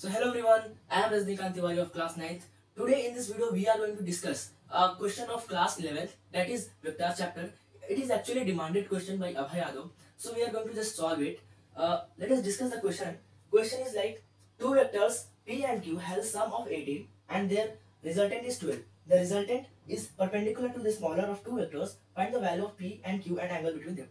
So hello everyone, I am Rajnikant Tiwari of class 9th. Today in this video we are going to discuss a question of class 11th, that is vector chapter. It is actually a demanded question by Abhay Yadav. So we are going to just solve it. Let us discuss the question. Question is like two vectors P and Q have sum of 18 and their resultant is 12. The resultant is perpendicular to the smaller of two vectors. Find the value of P and Q and angle between them.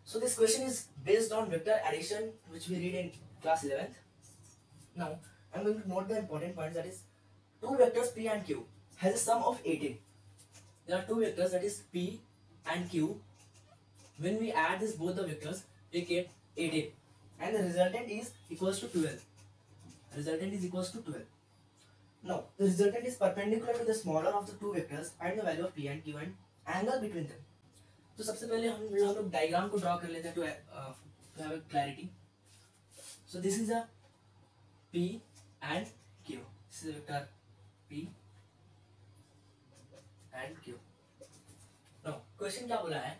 So this question is based on vector addition which we read in class 11th. Now, I'm going to note the important points, that is two vectors P and Q has a sum of 18. There are two vectors, that is P and Q. When we add this both the vectors, we get 18 and the resultant is equals to 12. Resultant is equals to 12. Now, the resultant is perpendicular to the smaller of the two vectors. Find the value of P and Q and angle between them. तो सबसे पहले हम लोग diagram को draw कर लेते हैं to have a clarity. So this is a P and Q. This is a vector P and Q. Now, question क्या बोला है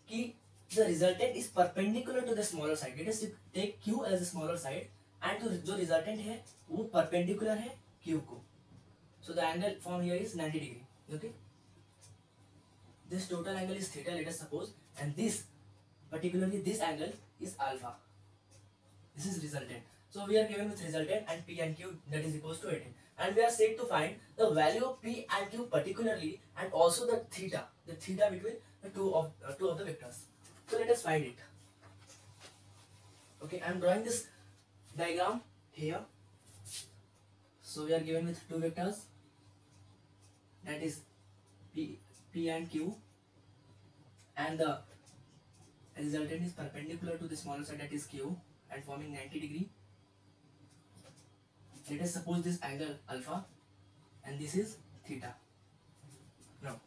कि the resultant is perpendicular to the smaller side. Let us take Q as a smaller side and जो resultant है वो perpendicular है Q को. So the angle formed here is 90 degree. Okay. This total angle is theta. Let us suppose, and this particularly this angle is alpha. This is resultant. So we are given with resultant and P and Q, that is equals to 18. And we are said to find the value of P and Q particularly, and also the theta between the two of the vectors. So let us find it. Okay, I am drawing this diagram here. So we are given with two vectors, that is P and Q, and the resultant is perpendicular to the smaller side, that is Q, and forming 90 degree. Let us suppose this angle alpha and this is theta. Now,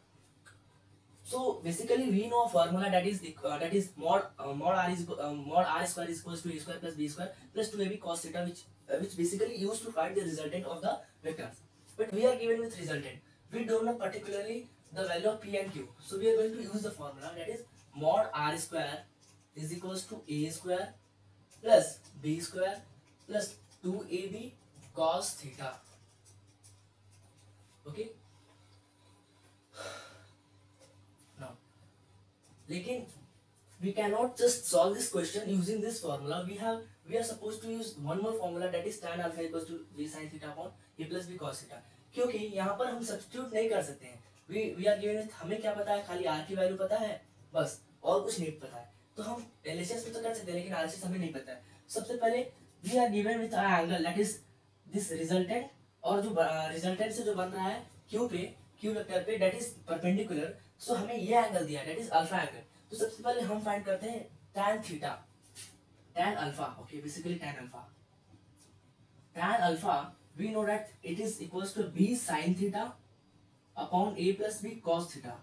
so basically we know a formula that is mod r square is equals to a square plus b square plus 2ab cos theta, which basically used to find the resultant of the vectors. But we are given with resultant. We don't know particularly the value of P and Q. So we are going to use the formula, that is mod r square is equals to a square plus b square plus 2ab cos theta. Okay. Now, लेकिन we cannot just solve this question using this formula. We are supposed to use one more formula, that is tan alpha equals to b sin theta upon a plus b cos theta. क्योंकि यहाँ पर हम substitute नहीं कर सकते हैं. We are given, हमें क्या पता है, खाली r की वैल्यू पता है बस, और कुछ नहीं पता है. तो हम LHS में तो कर सकते हैं, लेकिन RHS हमें नहीं पता है. सबसे पहले we are given with an angle, that is this resultant, और जो resultant से जो बन रहा है Q पे, Q वेक्टर पे, that is perpendicular. So हमें ये एंगल दिया, that is अल्फा एंगल. तो सबसे पहले हम फाइंड करते हैं tan theta, tan alpha. Okay, basically tan alpha. Tan alpha, we know that it is equals to b sin theta upon a plus b cos theta.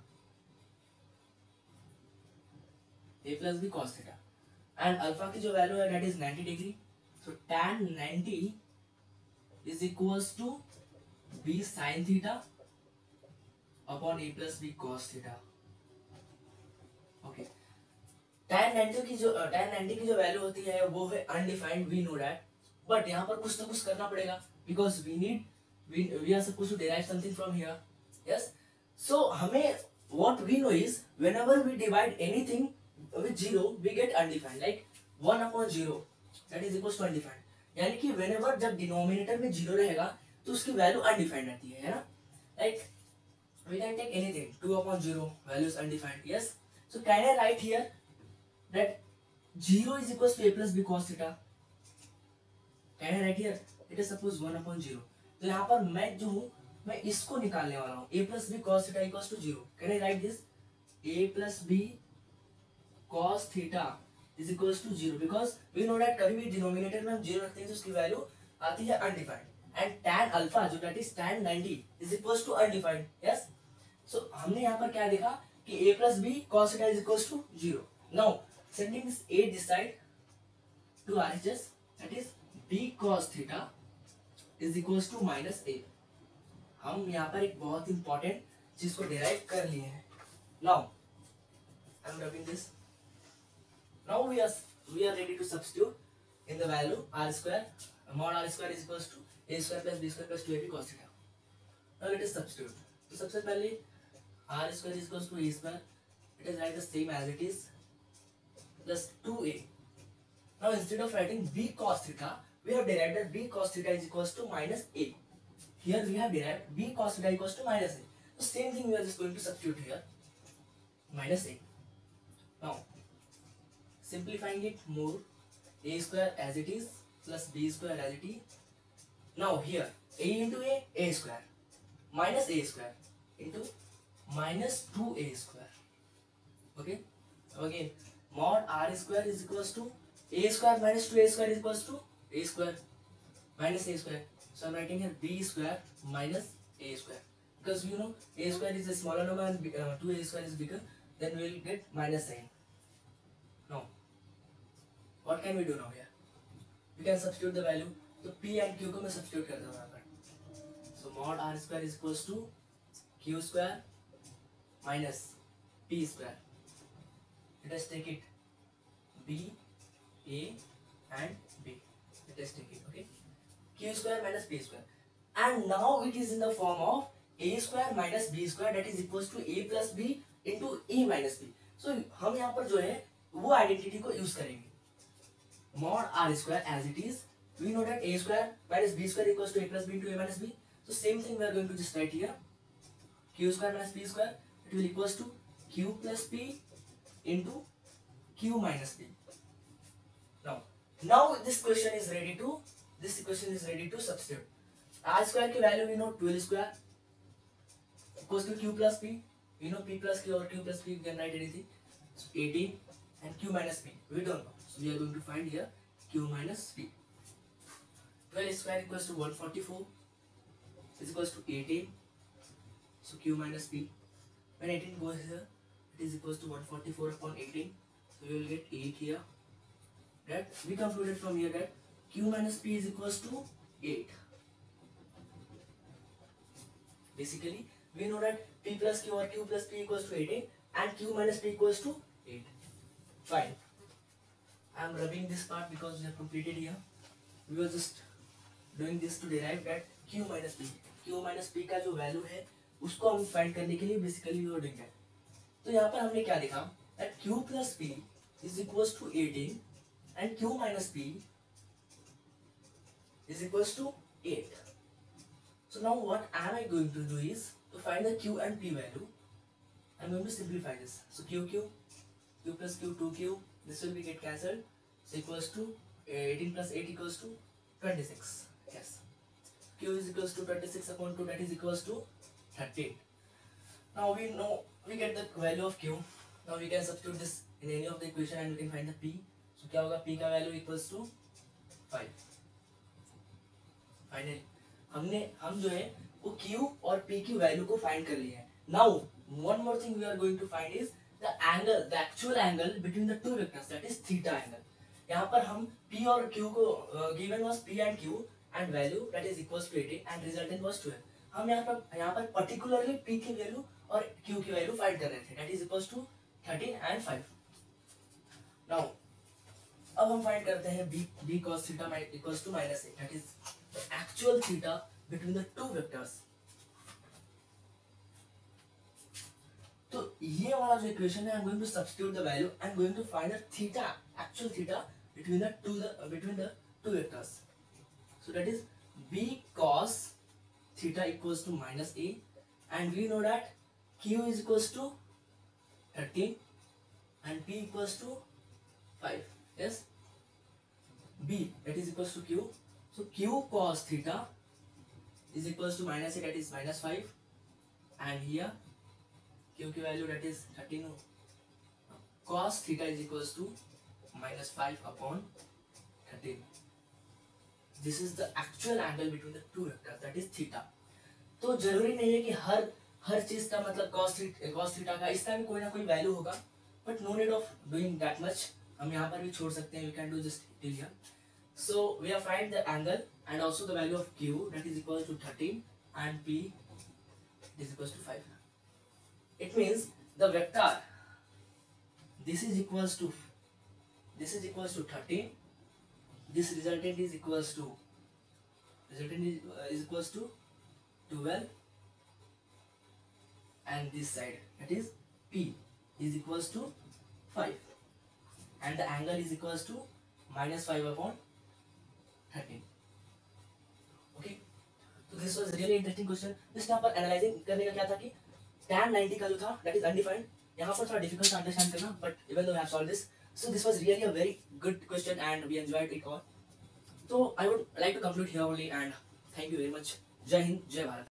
A plus b cos theta. And alpha की जो value है, that is 90 degree. So tan 90 is equals to b sin theta upon a plus b cos theta. Okay. tan 90 की जो value होती है वो है undefined, we know that. But यहाँ पर कुछ ना कुछ करना पड़ेगा, because we are supposed to derive something from here. Yes. So हमें what we know is whenever we divide anything with 0 we get undefined, like 1 upon 0 that is equals to undefined. यानी कि whenever जब denominator में 0 रहेगा तो उसकी value undefined रहती है ना. Like we can take anything, 2 upon 0 value is undefined. Yes. So can I write here that 0 is equals to a plus b cos theta? Can I write here? Let us suppose 1 upon 0. तो यहाँ पर मैं जो हूँ मैं इसको निकालने वाला हूँ, a plus b cos theta equals to 0. Can I write this? a plus b cos theta is equals to 0, because we know that कभी भी डिनोमिनेटर में हम 0 रखते हैं तो उसकी वैल्यू आती है अनडिफाइंड. एंड tan अल्फा जो that is tan 90 is equals to undefined. Yes. So हमने यहाँ पर क्या देखा कि a plus b cos theta is equals to 0. Now sending this a this side to RHS, that is b cos theta is equals to minus a. हम यहाँ पर एक बहुत इंपॉर्टेंट चीज को डिराइव कर लिए हैं. Now I am rubbing this. Now we are ready to substitute in the value r square mod r square is equals to a square plus b square plus 2ab cos theta. Now let us substitute. तो सबसे पहले r square is equals to a square. It is like the same as it is plus 2a. Now instead of writing b cos theta, we have derived that b cos theta is equals to minus a. Here we have derived b cos theta equals to minus a. So same thing we are just going to substitute here, minus a. Now simplifying it more, a square as it is plus b square as it is. Now here a into a square, minus a square into minus 2a square. Okay. So again mod r square is equals to a square minus 2a square is equals to a square minus a square. So I am writing here b square minus a square, because you know a square is a smaller number and 2a square is bigger, then we will get minus sign. Now what can we do now here? We can substitute the value. So p and q को मैं substitute करता हूँ यहाँ पर. So mod r square is equals to q square minus p square. Let us take it b, a and b. Let us take it, okay. Q square minus p square, and now it is in the form of a square minus b square, that is equals to a plus b into a minus b. So हम यहाँ पर जो है वो identity को use करेंगे. Mod r square as it is, we know that a square minus b square equals to a plus b into a minus b. So same thing we are going to just write here. Q square minus p square, it will equals to q plus p into q minus p. Now this equation is ready to substitute. R square की value we know 12 square equals to q plus p. We know p plus q or q plus p, we can write anything. So 18 and q minus p we don't know. So we are going to find here q minus p. 12 square equals to 144 is equals to 18. So q minus p. When 18 goes here, it is equals to 144 upon 18. So we will get 8 here. That we concluded from here that q minus p is equals to 8. Basically, we know that p plus q or q plus p equals to 18 and q minus p equals to 8. Fine. I am rubbing this part because we have completed here. We were just doing this to derive that q minus p. q minus p का जो value है उसको हम find करने के लिए basically we were doing that. तो यहाँ पर हमने क्या देखा that q plus p is equals to 18 and q minus p is equals to 8. So now what am I going to do is to find the q and p value. I am going to simplify this. So q plus q 2q, this will be get cancelled. So equals to 18 plus 8 equals to 26. Yes. Q is equals to 26 upon 2, that is equals to 13. Now we know, we get the value of q. Now we can substitute this in any of the equation and we can find the p. So क्या होगा, p का value equals to 5. Finally हम जो है वो q और p की value को फाइंड कर लिए हैं. Now one more thing we are going to find is the angle, the actual angle between the two vectors, that is theta angle. यहाँ पर हम p और q को given was p and q and value that is equals to 18 and resultant was 12. हम यहाँ पर particularly p की value और q की वैल्यू फाइंड कर रहे थे, that is equals to 13 and 5. Now अब हम फाइंड करते हैं b cos theta equals to minus a, that is the actual theta between the two vectors. तो ये वाला जो इक्वेशन है, I am going to substitute the value, I am going to find the theta, actual theta between the two vectors. So that is b cos theta equals to minus a and we know that q is equals to 13 and p equals to 5. Yes, b that is equals to q. So q cos theta is equals to minus a, that is minus 5, and here q की value that is 13. Cos theta is equals to minus 5 upon 13. This is the actual angle between the two vectors, that is theta. तो जरूरी नहीं है कि हर चीज का मतलब cos theta का इसका भी कोई ना कोई वैल्यू होगा, but no need of doing that much. हम यहाँ पर भी छोड़ सकते हैं, we can do just till here. So we have find the angle and also the value of q that is equal to 13 and p is equal to 5. It means the vector this is equals to 13, this resultant is equals to resultant is equals to 12, and this side, that is P, is equals to 5, and the angle is equals to -5/13. Okay, तो this was really interesting question. Just यहाँ पर analysing करने का क्या था कि tan 90 का जो था दैट इज अनडिफाइंड. यहाँ पर थोड़ा डिफिकल्ट अंडरस्टैंड करना, but even though we have solve this, so this was really a very good question and we enjoyed it all. So I would like to conclude here only, and thank you very much. Jai Hind, Jai Bharat.